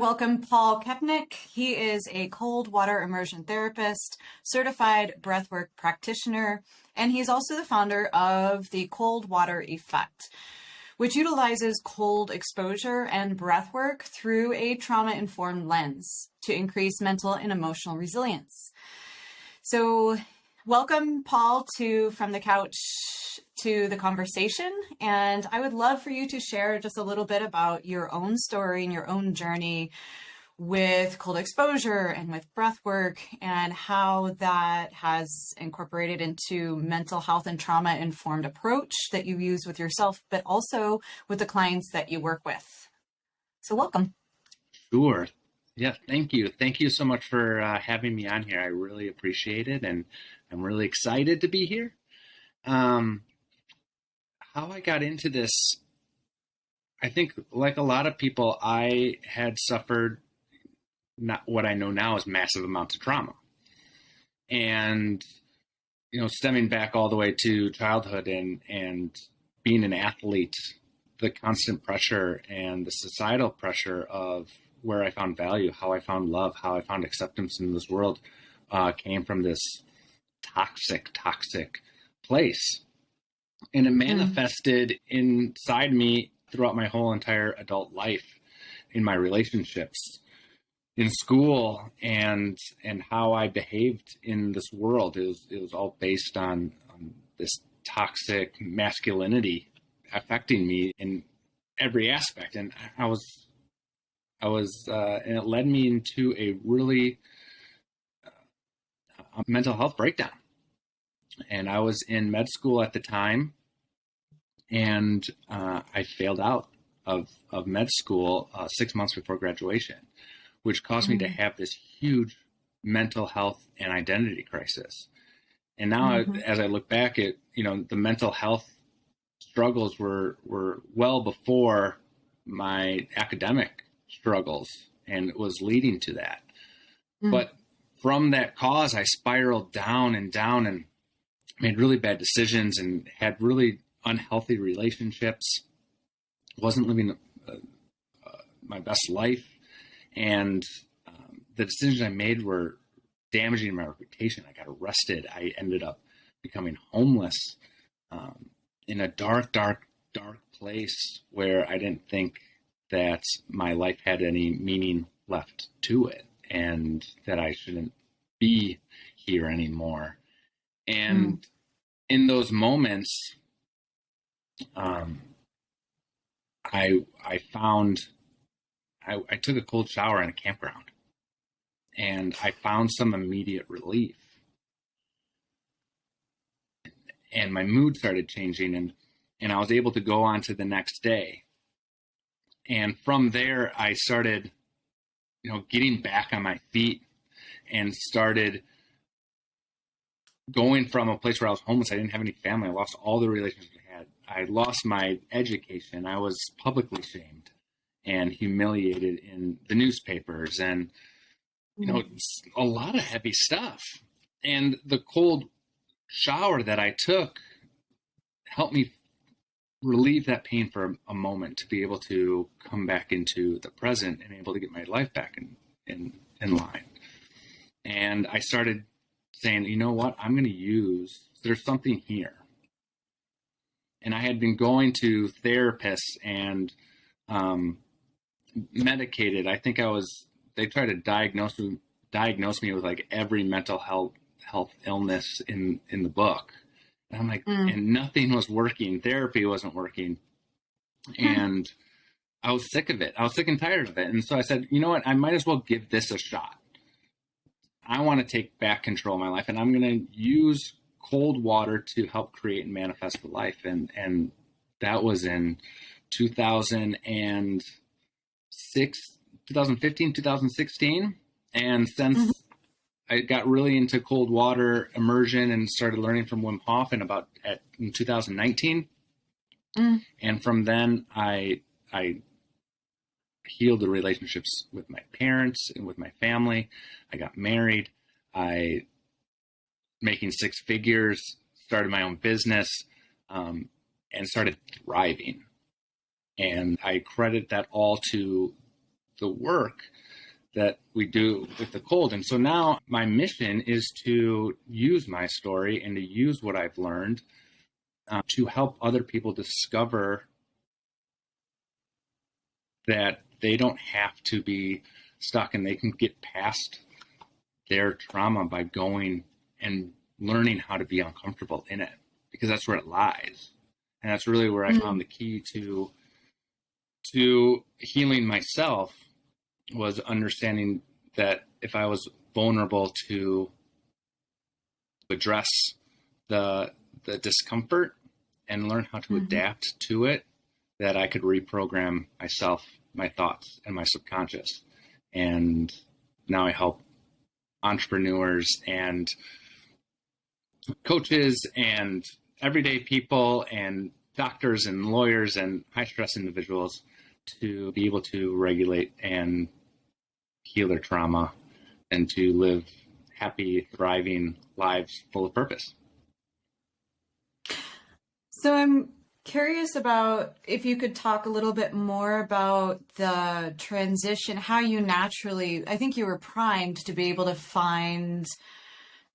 welcome Paul Koepnick. He is a cold water immersion therapist, certified breathwork practitioner, and he's also the founder of the Cold Water Effect, which utilizes cold exposure and breathwork through a trauma-informed lens to increase mental and emotional resilience. So welcome, Paul, to From the Couch to the Conversation. And I would love for you to share just a little bit about your own story and your own journey with cold exposure and with breathwork and how that has incorporated into mental health and trauma-informed approach that you use with yourself, but also with the clients that you work with. So welcome. Sure. Yeah, thank you. Thank you so much for having me on here. I really appreciate it, and I'm really excited to be here. How I got into this, I think like a lot of people, I had suffered not what I know now as massive amounts of trauma. And, stemming back all the way to childhood and being an athlete, the constant pressure and the societal pressure of where I found value, how I found love, how I found acceptance in this world came from this toxic place. And it manifested inside me throughout my whole entire adult life, in my relationships, in school, and how I behaved in this world. It was all based on this toxic masculinity affecting me in every aspect. And I was, and it led me into a really mental health breakdown. And I was in med school at the time, and I failed out of med school 6 months before graduation, which caused me to have this huge mental health and identity crisis. And now, as I look back at, the mental health struggles were well before my academic struggles, and it was leading to that. But from that cause, I spiraled down and made really bad decisions and had really unhealthy relationships, wasn't living my best life. And the decisions I made were damaging my reputation. I got arrested. I ended up becoming homeless in a dark place where I didn't think that my life had any meaning left to it and that I shouldn't be here anymore. And in those moments, I took a cold shower in a campground, and I found some immediate relief. And my mood started changing, and I was able to go on to the next day. And from there, I started, getting back on my feet and started going from a place where I was homeless. I didn't have any family. I lost all the relationships I had. I lost my education. I was publicly shamed and humiliated in the newspapers and, a lot of heavy stuff. And the cold shower that I took helped me relieve that pain for a moment to be able to come back into the present and able to get my life back in line. And I started saying, you know what, there's something here. And I had been going to therapists and medicated. I think they tried to diagnose me with like every mental health illness in the book. And I'm like, and nothing was working. Therapy wasn't working. And I was sick of it. I was sick and tired of it. And so I said, you know what, I might as well give this a shot. I want to take back control of my life, and I'm going to use cold water to help create and manifest the life. And that was in 2015, 2016. And since I got really into cold water immersion and started learning from Wim Hof in 2019. And from then I healed the relationships with my parents and with my family. I got married. I making six figures, started my own business, and started thriving. And I credit that all to the work that we do with the cold. And so now my mission is to use my story and to use what I've learned to help other people discover that they don't have to be stuck, and they can get past their trauma by going and learning how to be uncomfortable in it, because that's where it lies. And that's really where I found the key to healing myself, was understanding that if I was vulnerable to address the discomfort and learn how to adapt to it, that I could reprogram myself, my thoughts, and my subconscious. And now I help entrepreneurs and coaches and everyday people and doctors and lawyers and high stress individuals to be able to regulate and heal their trauma and to live happy, thriving lives full of purpose. So I'm curious about if you could talk a little bit more about the transition, how you naturally, I think you were primed to be able to find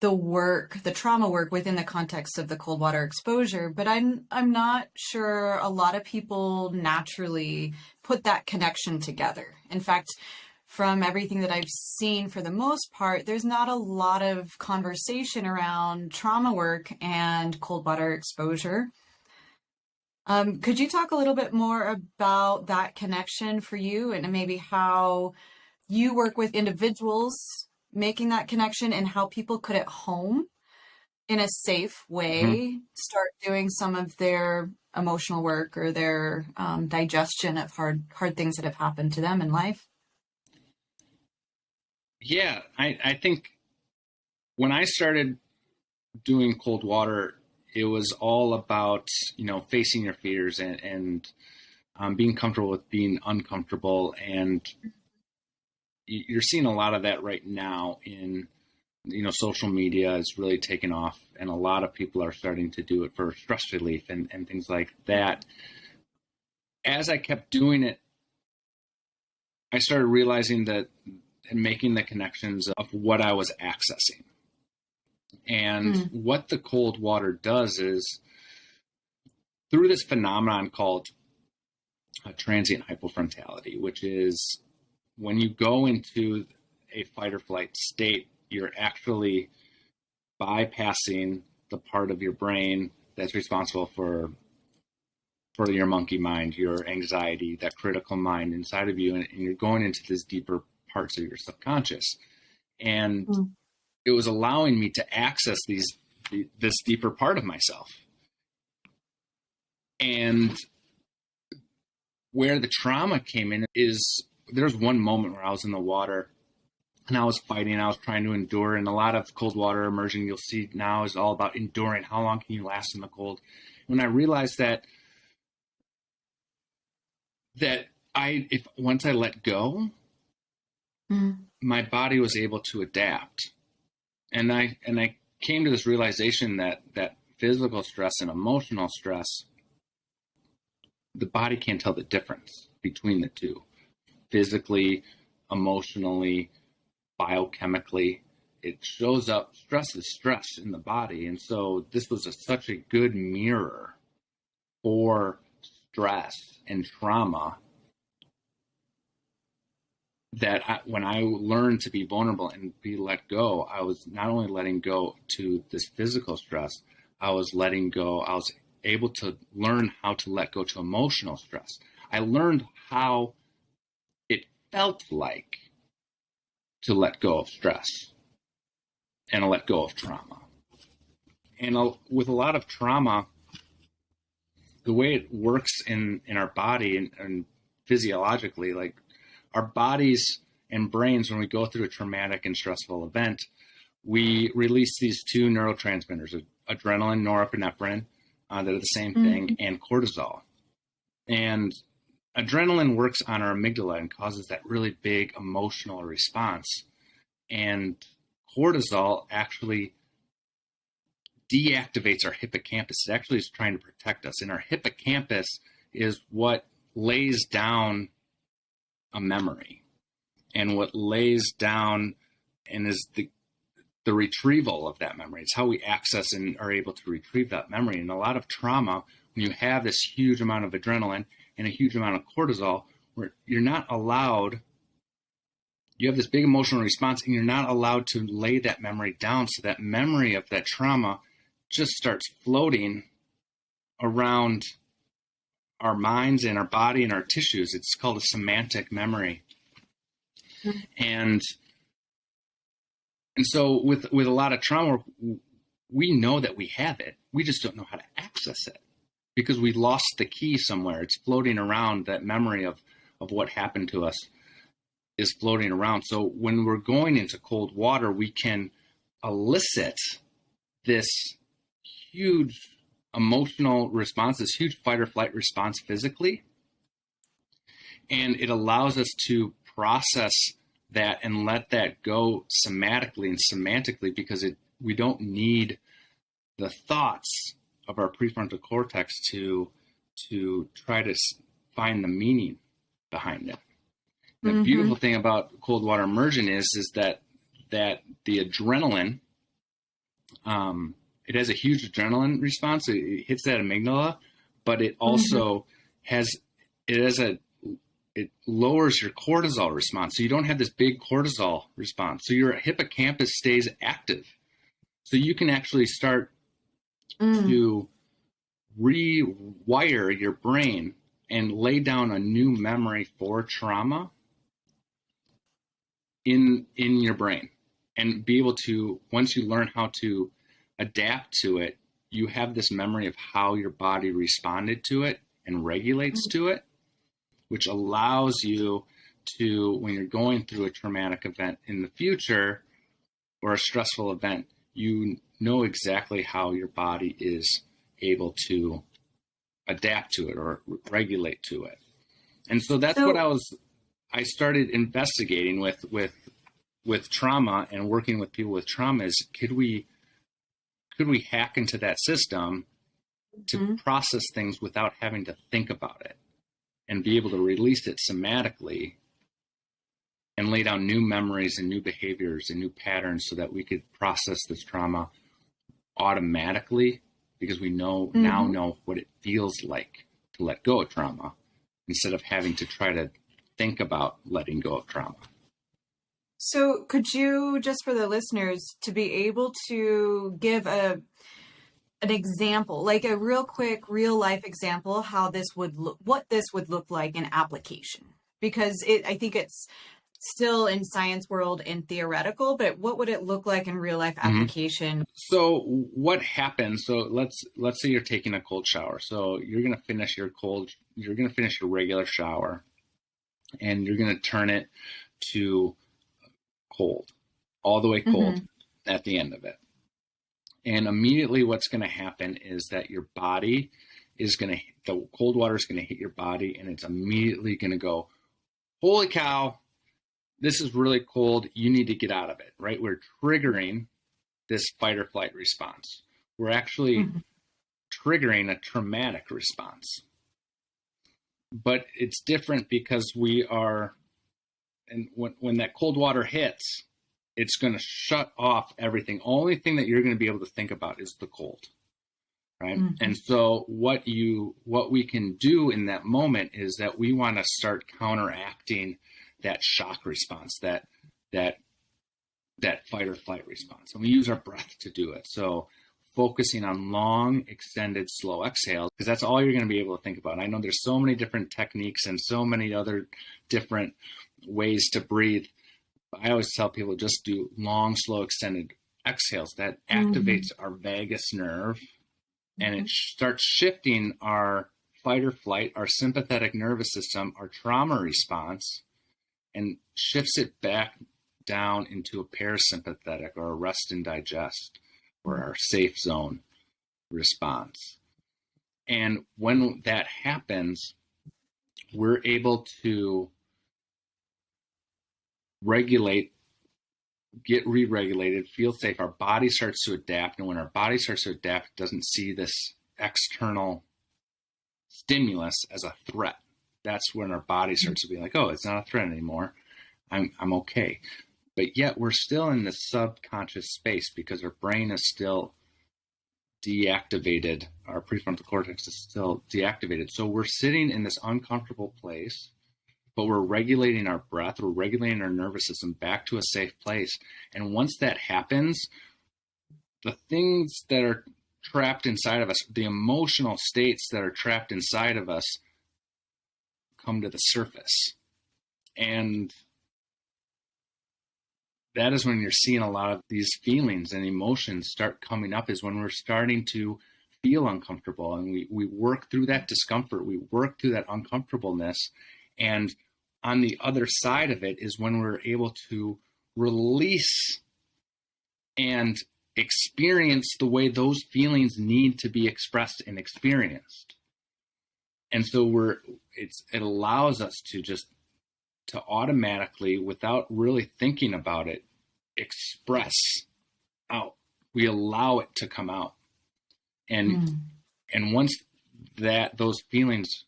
the work, the trauma work within the context of the cold water exposure, but I'm not sure a lot of people naturally put that connection together. In fact, from everything that I've seen, for the most part, there's not a lot of conversation around trauma work and cold water exposure. Could you talk a little bit more about that connection for you, and maybe how you work with individuals making that connection, and how people could at home in a safe way start doing some of their emotional work or their digestion of hard things that have happened to them in life? Yeah, I think when I started doing cold water, it was all about, facing your fears and being comfortable with being uncomfortable. And you're seeing a lot of that right now in, social media is really taken off, and a lot of people are starting to do it for stress relief and things like that. As I kept doing it, I started realizing that and making the connections of what I was accessing. And what the cold water does is, through this phenomenon called transient hypofrontality, which is when you go into a fight or flight state, you're actually bypassing the part of your brain that's responsible for your monkey mind, your anxiety, that critical mind inside of you, and you're going into these deeper parts of your subconscious. And it was allowing me to access this deeper part of myself. And where the trauma came in is, there's one moment where I was in the water and I was fighting, I was trying to endure. And a lot of cold water immersion you'll see now is all about enduring. How long can you last in the cold? When I realized that once I let go, my body was able to adapt. And I came to this realization that physical stress and emotional stress, the body can't tell the difference between the two. Physically, emotionally, biochemically, it shows up. Stress is stress in the body. And so this was such a good mirror for stress and trauma, that when I learned to be vulnerable and be let go, I was not only letting go to this physical stress, I was letting go. I was able to learn how to let go to emotional stress. I learned how it felt like to let go of stress and let go of trauma. And with a lot of trauma, the way it works in our body and physiologically, like our bodies and brains, when we go through a traumatic and stressful event, we release these two neurotransmitters, adrenaline, norepinephrine, that are the same thing, and cortisol. And adrenaline works on our amygdala and causes that really big emotional response. And cortisol actually deactivates our hippocampus. It actually is trying to protect us. And our hippocampus is what lays down a memory. and what lays down and is the retrieval of that memory. It's how we access and are able to retrieve that memory. And a lot of trauma, when you have this huge amount of adrenaline and a huge amount of cortisol, where you're not allowed, you have this big emotional response and you're not allowed to lay that memory down. So that memory of that trauma just starts floating around our minds and our body and our tissues. It's called a semantic memory. Mm-hmm. And so with a lot of trauma, we know that we have it. We just don't know how to access it because we lost the key somewhere. It's floating around. That memory of what happened to us is floating around. So when we're going into cold water, we can elicit this huge emotional response, this huge fight or flight response physically. And it allows us to process that and let that go somatically and semantically, because we don't need the thoughts of our prefrontal cortex to try to find the meaning behind it. The mm-hmm. beautiful thing about cold water immersion is that the adrenaline, it has a huge adrenaline response. It hits that amygdala, but it also mm-hmm. It lowers your cortisol response. So you don't have this big cortisol response. So your hippocampus stays active. So you can actually start to rewire your brain and lay down a new memory for trauma in your brain, and be able to, once you learn how to adapt to it, you have this memory of how your body responded to it and regulates to it, which allows you to, when you're going through a traumatic event in the future or a stressful event, you know exactly how your body is able to adapt to it or regulate to it. And so that's what I started investigating with trauma and working with people with trauma is, could we hack into that system to mm-hmm. process things without having to think about it, and be able to release it somatically and lay down new memories and new behaviors and new patterns so that we could process this trauma automatically, because we mm-hmm. now know what it feels like to let go of trauma instead of having to try to think about letting go of trauma. So could you, just for the listeners, to be able to give an example, like a real quick, real life example, how this would look, what this would look like in application? Because I think it's still in science world and theoretical, but what would it look like in real life application? Mm-hmm. So what happens? So let's say you're taking a cold shower. So you're going to finish your regular shower, and you're going to turn it to cold, all the way cold mm-hmm. at the end of it. And immediately what's going to happen is that your body the cold water is going to hit your body, and it's immediately going to go, holy cow, this is really cold. You need to get out of it, right? We're triggering this fight or flight response. We're actually mm-hmm. triggering a traumatic response. But it's different because and when that cold water hits, it's going to shut off everything. Only thing that you're going to be able to think about is the cold, right? Mm-hmm. And so what we can do in that moment is that we want to start counteracting that shock response, that fight or flight response. And we use our breath to do it. So focusing on long, extended, slow exhales, because that's all you're going to be able to think about. And I know there's so many different techniques and so many other different ways to breathe. I always tell people, just do long, slow, extended exhales. That activates mm-hmm. our vagus nerve, and it starts shifting our fight or flight, our sympathetic nervous system, our trauma response, and shifts it back down into a parasympathetic or a rest and digest, or our safe zone response. And when that happens, we're able to regulate, get re-regulated, feel safe. Our body starts to adapt. And when our body starts to adapt, it doesn't see this external stimulus as a threat. That's when our body starts to be like, oh, it's not a threat anymore. I'm okay. But yet we're still in the subconscious space because our brain is still deactivated. Our prefrontal cortex is still deactivated. So we're sitting in this uncomfortable place, but we're regulating our breath, we're regulating our nervous system back to a safe place. And once that happens, the things that are trapped inside of us, the emotional states that are trapped inside of us, come to the surface. And that is when you're seeing a lot of these feelings and emotions start coming up, is when we're starting to feel uncomfortable, and we work through that discomfort, we work through that uncomfortableness. And on the other side of it is when we're able to release and experience the way those feelings need to be expressed and experienced. And so it allows us to automatically, without really thinking about it, express out. We allow it to come out. And once those feelings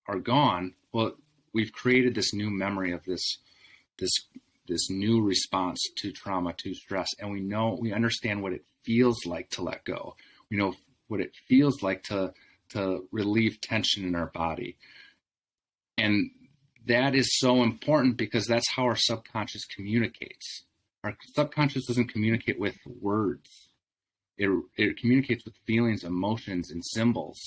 are gone, well, we've created this new memory of this new response to trauma, to stress, and we understand what it feels like to let go. We know what it feels like to relieve tension in our body. And that is so important because that's how our subconscious communicates. Our subconscious doesn't communicate with words. It communicates with feelings, emotions, and symbols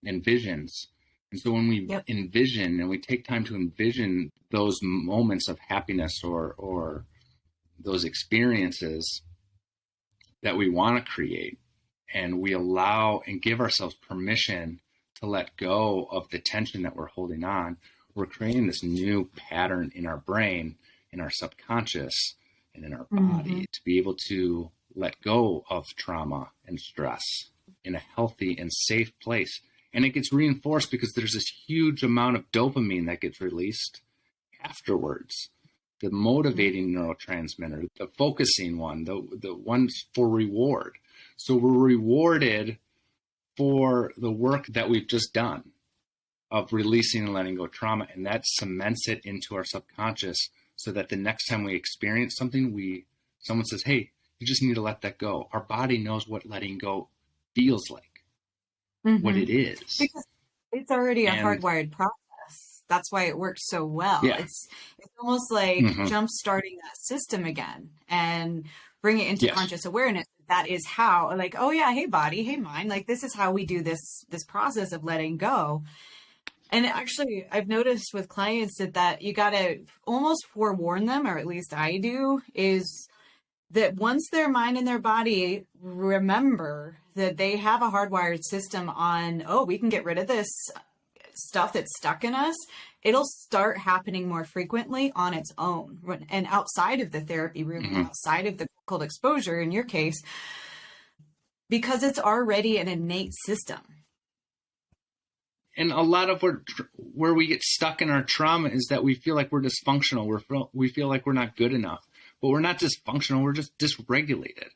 and visions. And so when we envision, and we take time to envision those moments of happiness or those experiences that we want to create, and we allow and give ourselves permission to let go of the tension that we're holding on, we're creating this new pattern in our brain, in our subconscious, and in our body to be able to let go of trauma and stress in a healthy and safe place. And it gets reinforced because there's this huge amount of dopamine that gets released afterwards. The motivating neurotransmitter, the focusing one, the ones for reward. So we're rewarded for the work that we've just done of releasing and letting go of trauma. And that cements it into our subconscious so that the next time we experience something, someone says, hey, you just need to let that go. Our body knows what letting go feels like, what it is. Because it's already a hardwired process. That's why it works so well. Yeah. It's almost like jump starting that system again and bring it into conscious awareness. That is how, like, oh yeah, hey body, hey mind, like this is how we do this process of letting go. And actually, I've noticed with clients that you got to almost forewarn them, or at least I do, is that once their mind and their body remember that they have a hardwired system on, oh, we can get rid of this stuff that's stuck in us, it'll start happening more frequently on its own and outside of the therapy room, outside of the cold exposure in your case, because it's already an innate system. And a lot of where we get stuck in our trauma is that we feel like we're dysfunctional. We feel like we're not good enough. But we're not dysfunctional. We're just dysregulated.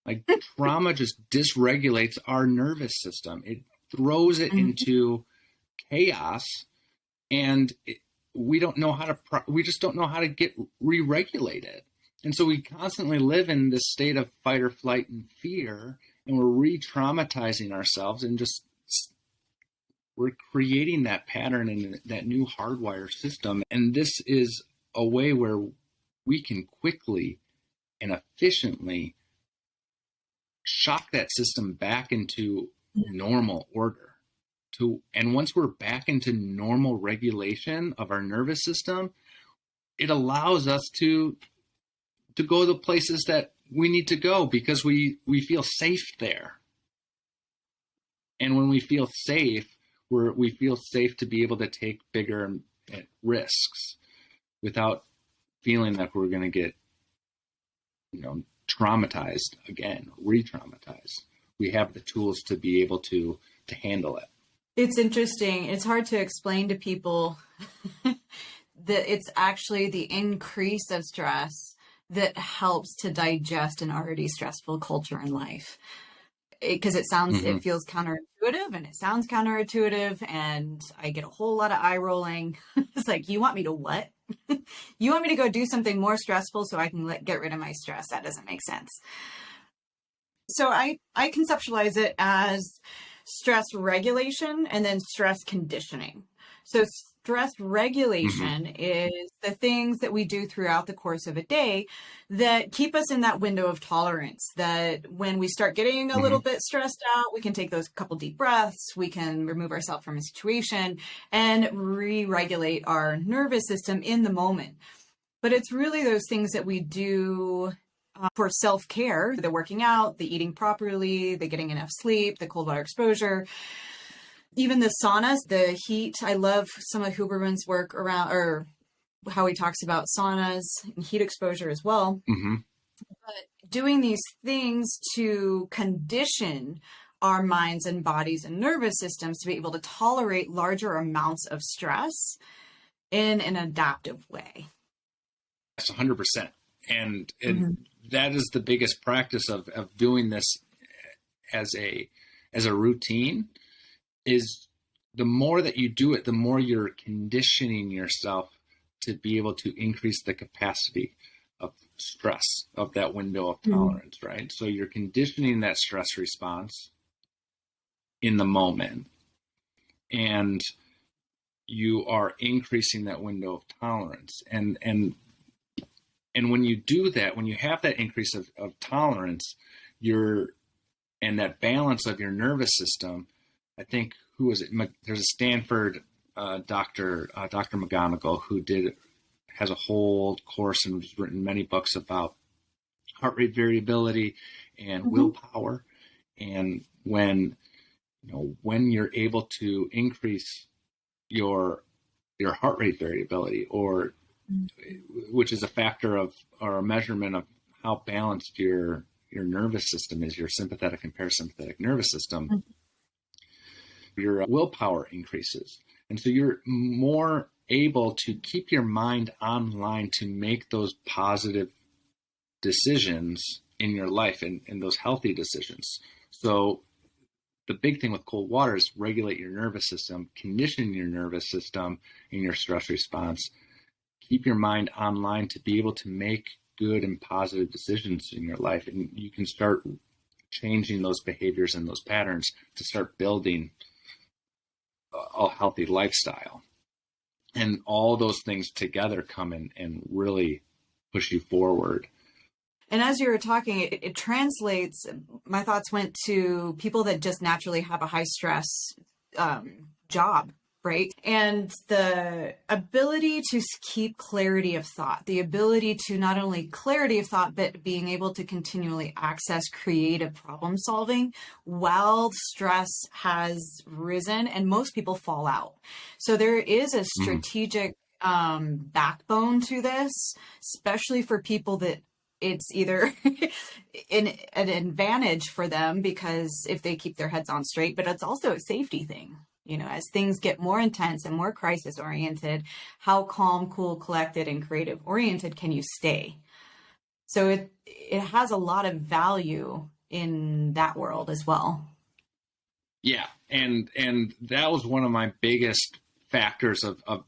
Like trauma just dysregulates our nervous system. It throws it into chaos, and we don't know how to. We just don't know how to get re-regulated. And so we constantly live in this state of fight or flight and fear, and we're re-traumatizing ourselves, and we're creating that pattern and that new hardwire system. And this is a way where we can quickly and efficiently shock that system back into normal order. And once we're back into normal regulation of our nervous system, it allows us to go to the places that we need to go because we feel safe there. And when we feel safe, we feel safe to be able to take bigger risks without feeling like we're going to get, traumatized again, re-traumatized. We have the tools to be able to handle it. It's interesting. It's hard to explain to people that it's actually the increase of stress that helps to digest an already stressful culture in life. Because it feels counterintuitive, and it sounds counterintuitive, and I get a whole lot of eye rolling. It's like, you want me to what? You want me to go do something more stressful so I can get rid of my stress. That doesn't make sense. So I conceptualize it as stress regulation and then stress conditioning. So stress regulation is the things that we do throughout the course of a day that keep us in that window of tolerance, that when we start getting a little bit stressed out, we can take those couple deep breaths, we can remove ourselves from a situation and re-regulate our nervous system in the moment. But it's really those things that we do for self-care, the working out, the eating properly, the getting enough sleep, the cold water exposure, even the saunas, the heat. I love some of Huberman's work around, or how he talks about saunas and heat exposure as well. But doing these things to condition our minds and bodies and nervous systems to be able to tolerate larger amounts of stress in an adaptive way. That's 100%. And that is the biggest practice of doing this as a routine, is the more that you do it, the more you're conditioning yourself to be able to increase the capacity of stress, of that window of tolerance, right? So you're conditioning that stress response in the moment, and you are increasing that window of tolerance. And when you do that, when you have that increase of tolerance, and that balance of your nervous system, I think, who was it? There's a Stanford doctor, Dr. McGonigal, who has a whole course and has written many books about heart rate variability and willpower. And when you're able to increase your heart rate variability, or which is a factor of, or a measurement of how balanced your nervous system is, your sympathetic and parasympathetic nervous system, your willpower increases. And so you're more able to keep your mind online to make those positive decisions in your life, and those healthy decisions. So the big thing with cold water is regulate your nervous system, condition your nervous system in your stress response, keep your mind online to be able to make good and positive decisions in your life. And you can start changing those behaviors and those patterns to start building a healthy lifestyle. And all those things together come in and really push you forward. And as you were talking, it translates, my thoughts went to people that just naturally have a high stress job, right? And the ability to keep clarity of thought, the ability to not only clarity of thought, but being able to continually access creative problem solving while stress has risen, and most people fall out. So there is a strategic backbone to this, especially for people that it's either an advantage for them because if they keep their heads on straight, but it's also a safety thing. As things get more intense and more crisis oriented, how calm, cool, collected, and creative oriented can you stay? So it has a lot of value in that world as well. Yeah. And that was one of my biggest factors of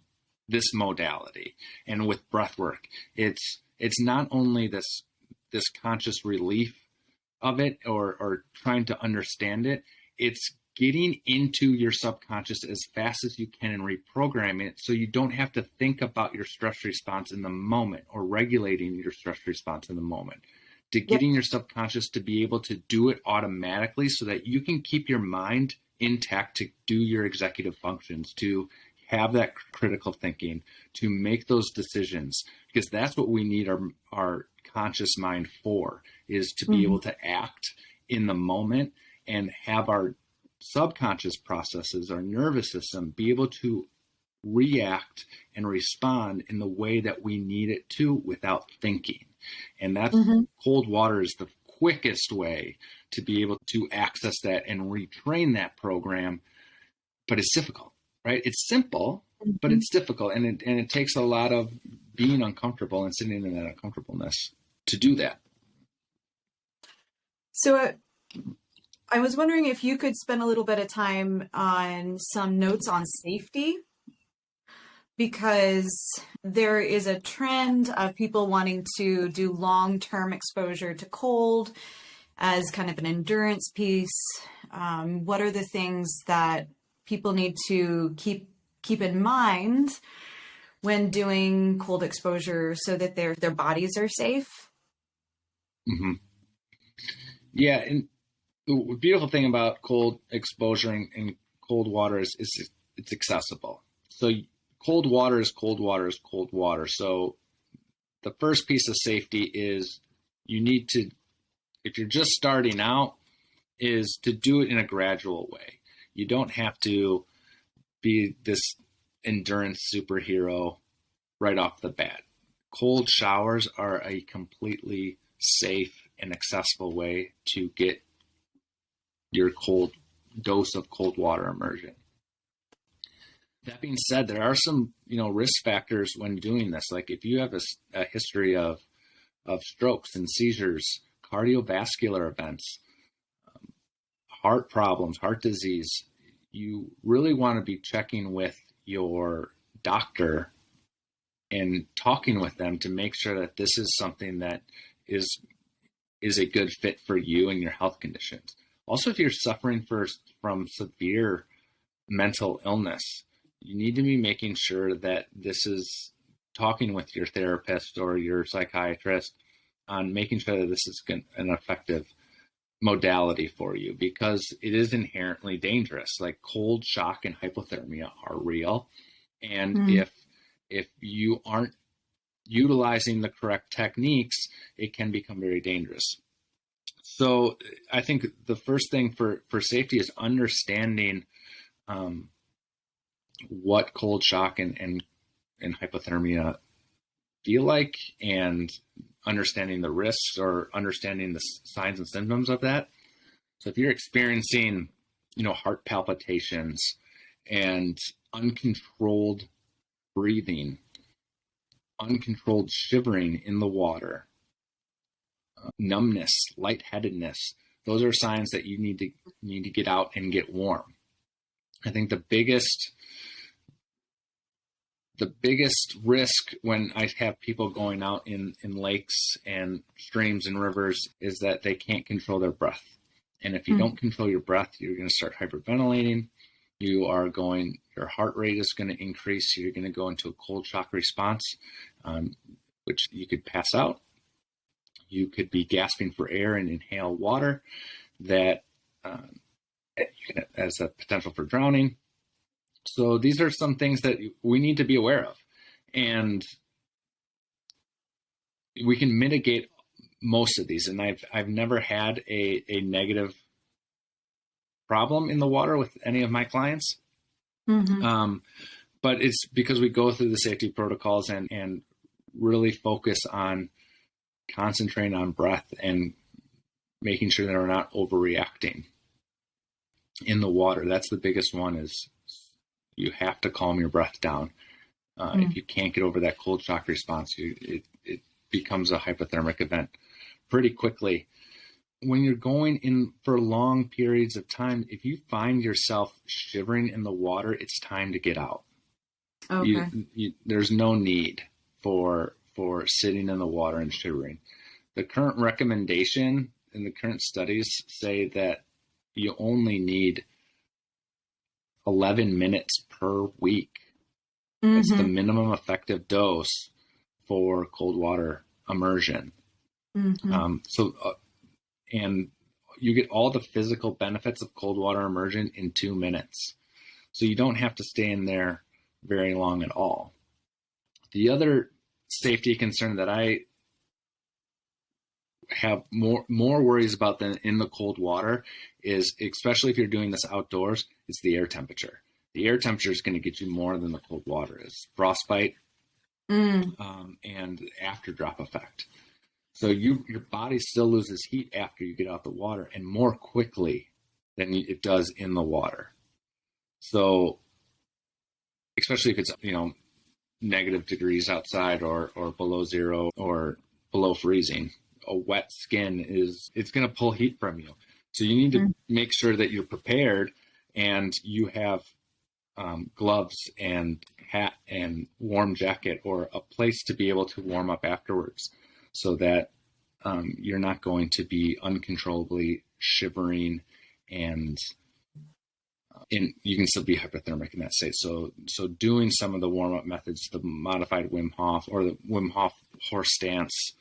this modality. And with breathwork, it's not only this conscious relief of it, or trying to understand it, it's getting into your subconscious as fast as you can and reprogramming it so you don't have to think about your stress response in the moment, or regulating your stress response in the moment, to getting your subconscious to be able to do it automatically so that you can keep your mind intact to do your executive functions, to have that critical thinking, to make those decisions, because that's what we need our conscious mind for, is to be able to act in the moment and have our subconscious processes, our nervous system, be able to react and respond in the way that we need it to without thinking. And that's cold water is the quickest way to be able to access that and retrain that program. But it's difficult, right? It's simple, but it's difficult. And it takes a lot of being uncomfortable and sitting in that uncomfortableness to do that. So I was wondering if you could spend a little bit of time on some notes on safety because there is a trend of people wanting to do long-term exposure to cold as kind of an endurance piece. What are the things that people need to keep in mind when doing cold exposure so that their bodies are safe? Mm-hmm. Yeah, and the beautiful thing about cold exposure and cold water is it's accessible. So cold water is cold water is cold water. So the first piece of safety is you need to, if you're just starting out, is to do it in a gradual way. You don't have to be this endurance superhero right off the bat. Cold showers are a completely safe and accessible way to get your cold dose of cold water immersion. That being said, there are some, risk factors when doing this. Like if you have a history of strokes and seizures, cardiovascular events, heart problems, heart disease, you really want to be checking with your doctor and talking with them to make sure that this is something that is a good fit for you and your health conditions. Also, if you're suffering from severe mental illness, you need to be making sure that this is talking with your therapist or your psychiatrist on making sure that this is an effective modality for you, because it is inherently dangerous. Like cold shock and hypothermia are real. And if you aren't utilizing the correct techniques, it can become very dangerous. So I think the first thing for safety is understanding what cold shock and hypothermia feel like, and understanding the risks or understanding the signs and symptoms of that. So if you're experiencing, heart palpitations and uncontrolled breathing, uncontrolled shivering in the water, numbness, lightheadedness, those are signs that you need to get out and get warm. I think the biggest risk when I have people going out in lakes and streams and rivers is that they can't control their breath. And if you don't control your breath, you're going to start hyperventilating. Your heart rate is going to increase. You're going to go into a cold shock response, which you could pass out. You could be gasping for air and inhale water that has a potential for drowning. So these are some things that we need to be aware of, and we can mitigate most of these. And I've never had a negative problem in the water with any of my clients. But it's because we go through the safety protocols and really focus on concentrating on breath and making sure that we're not overreacting in the water. That's the biggest one, is you have to calm your breath down. If you can't get over that cold shock response, it becomes a hypothermic event pretty quickly. When you're going in for long periods of time, if you find yourself shivering in the water, it's time to get out. Okay. There's no need for sitting in the water and shivering. The current recommendation and the current studies say that you only need 11 minutes per week. That's the minimum effective dose for cold water immersion. And you get all the physical benefits of cold water immersion in 2 minutes. So you don't have to stay in there very long at all. The other safety concern that I have more worries about than in the cold water is, especially if you're doing this outdoors, it's the air temperature. The air temperature is going to get you more than the cold water is. Frostbite and after drop effect. So your body still loses heat after you get out the water, and more quickly than it does in the water. So especially if it's, negative degrees outside or below zero or below freezing, a wet skin it's going to pull heat from you. So you need to make sure that you're prepared and you have gloves and hat and warm jacket, or a place to be able to warm up afterwards, so that you're not going to be uncontrollably shivering, and you can still be hypothermic in that state. So doing some of the warm up methods, the modified Wim Hof or the Wim Hof horse stance,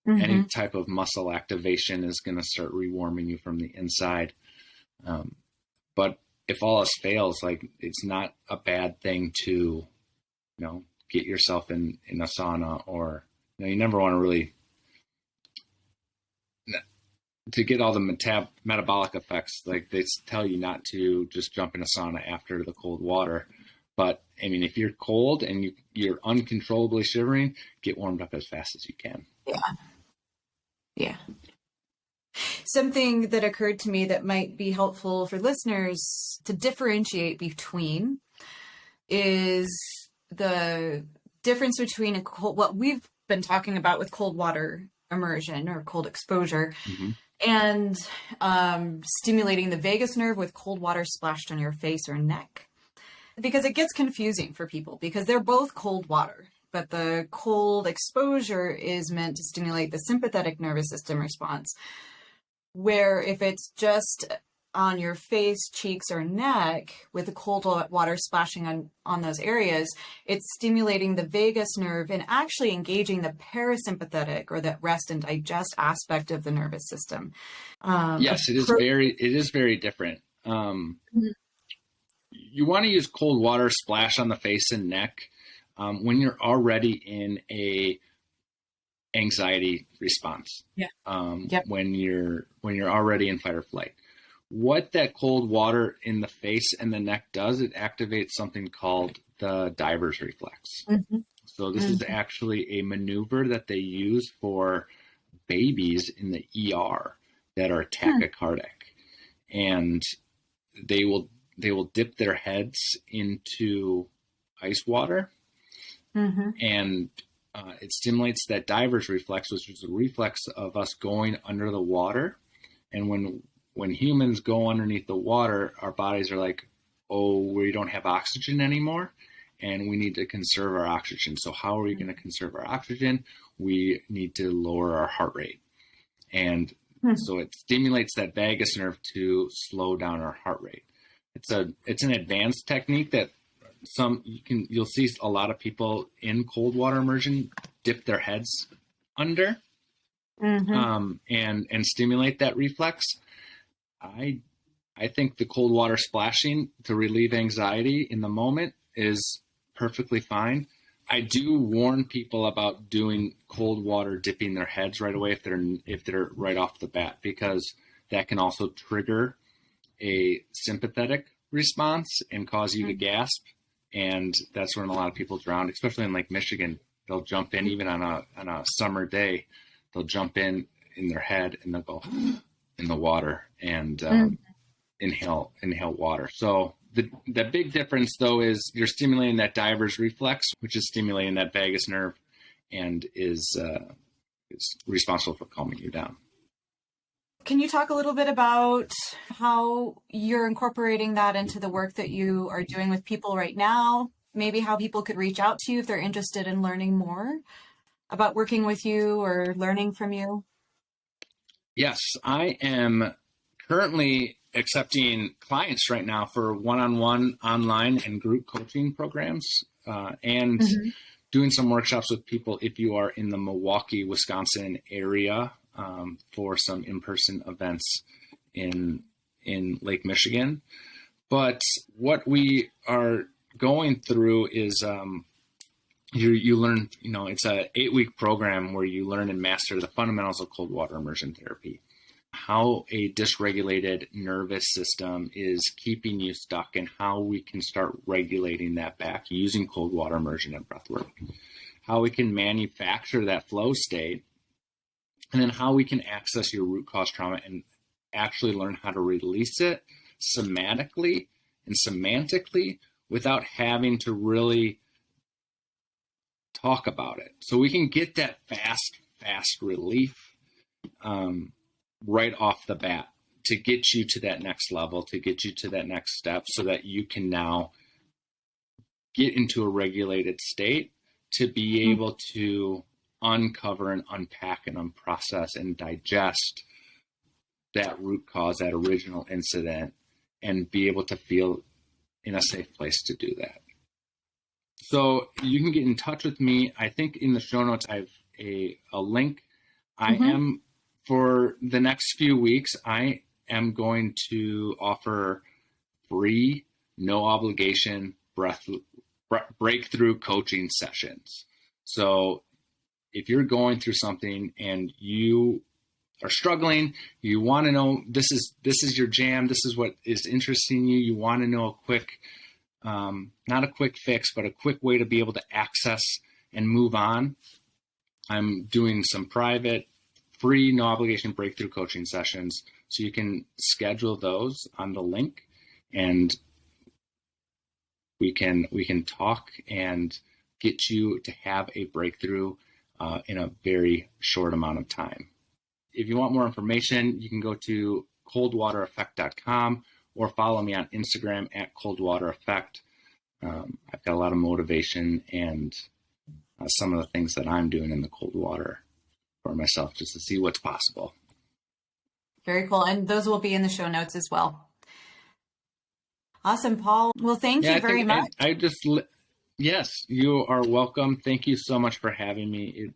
any type of muscle activation is going to start rewarming you from the inside. But if all else fails, like, it's not a bad thing to, get yourself in a sauna, or, you never want to really, to get all the metabolic effects. Like, they tell you not to just jump in a sauna after the cold water. But I mean, if you're cold and you're uncontrollably shivering, get warmed up as fast as you can. Yeah. Something that occurred to me that might be helpful for listeners to differentiate between is the difference between what we've been talking about with cold water immersion or cold exposure, and stimulating the vagus nerve with cold water splashed on your face or neck. Because it gets confusing for people, because they're both cold water, but the cold exposure is meant to stimulate the sympathetic nervous system response, where if it's just on your face, cheeks, or neck with the cold water splashing on those areas, it's stimulating the vagus nerve and actually engaging the parasympathetic, or that rest and digest aspect of the nervous system. Yes, it is very different. You want to use cold water splash on the face and neck when you're already in a anxiety response. When you're already in fight or flight. What that cold water in the face and the neck does, it activates something called the diver's reflex. So this is actually a maneuver that they use for babies in the ER that are tachycardic, and they will dip their heads into ice water, and it stimulates that diver's reflex, which is a reflex of us going under the water. And when humans go underneath the water, our bodies are like, oh, we don't have oxygen anymore, and we need to conserve our oxygen. So how are we going to conserve our oxygen? We need to lower our heart rate. And so it stimulates that vagus nerve to slow down our heart rate. It's an advanced technique that you'll see a lot of people in cold water immersion dip their heads under and stimulate that reflex. I think the cold water splashing to relieve anxiety in the moment is perfectly fine. I do warn people about doing cold water, dipping their heads right away if they're right off the bat, because that can also trigger a sympathetic response and cause you to gasp, and that's when a lot of people drown, especially in Lake Michigan. They'll jump in even on a summer day. They'll jump in their head and they'll go in the water and inhale water. So the big difference, though, is you're stimulating that diver's reflex, which is stimulating that vagus nerve and is responsible for calming you down. Can you talk a little bit about how you're incorporating that into the work that you are doing with people right now? Maybe how people could reach out to you if they're interested in learning more about working with you or learning from you? Yes, I am currently accepting clients right now for one-on-one online and group coaching programs, and doing some workshops with people if you are in the Milwaukee, Wisconsin area, for some in-person events in Lake Michigan. But what we are going through is you learn, it's a 8-week program where you learn and master the fundamentals of cold water immersion therapy, how a dysregulated nervous system is keeping you stuck, and how we can start regulating that back using cold water immersion and breathwork, how we can manufacture that flow state, and then how we can access your root cause trauma and actually learn how to release it somatically and semantically without having to really talk about it. So we can get that fast relief right off the bat to get you to that next level, to get you to that next step, so that you can now get into a regulated state to be able to uncover and unpack and unprocess and digest that root cause, that original incident, and be able to feel in a safe place to do that. So you can get in touch with me. I think in the show notes, I have a link. I am, for the next few weeks, I am going to offer free, no obligation breakthrough coaching sessions. So if you're going through something and you are struggling, you want to know, this is your jam, this is what is interesting you, you want to know a quick, not a quick fix, but a quick way to be able to access and move on, I'm doing some private, free, no obligation breakthrough coaching sessions. So you can schedule those on the link, and we can talk and get you to have a breakthrough in a very short amount of time. If you want more information, you can go to coldwatereffect.com or follow me on Instagram at coldwatereffect. I've got a lot of motivation and some of the things that I'm doing in the cold water for myself, just to see what's possible. Very cool. And those will be in the show notes as well. Awesome, Paul. Well, thank you very much. Yes, you are welcome. Thank you so much for having me.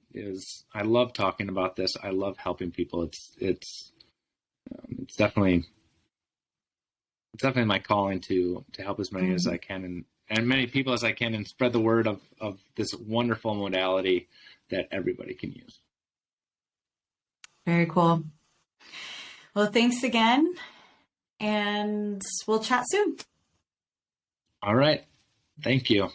I love talking about this. I love helping people. It's definitely my calling to help as many as I can and many people as I can, and spread the word of this wonderful modality that everybody can use. Very cool. Well, thanks again, and we'll chat soon. All right. Thank you.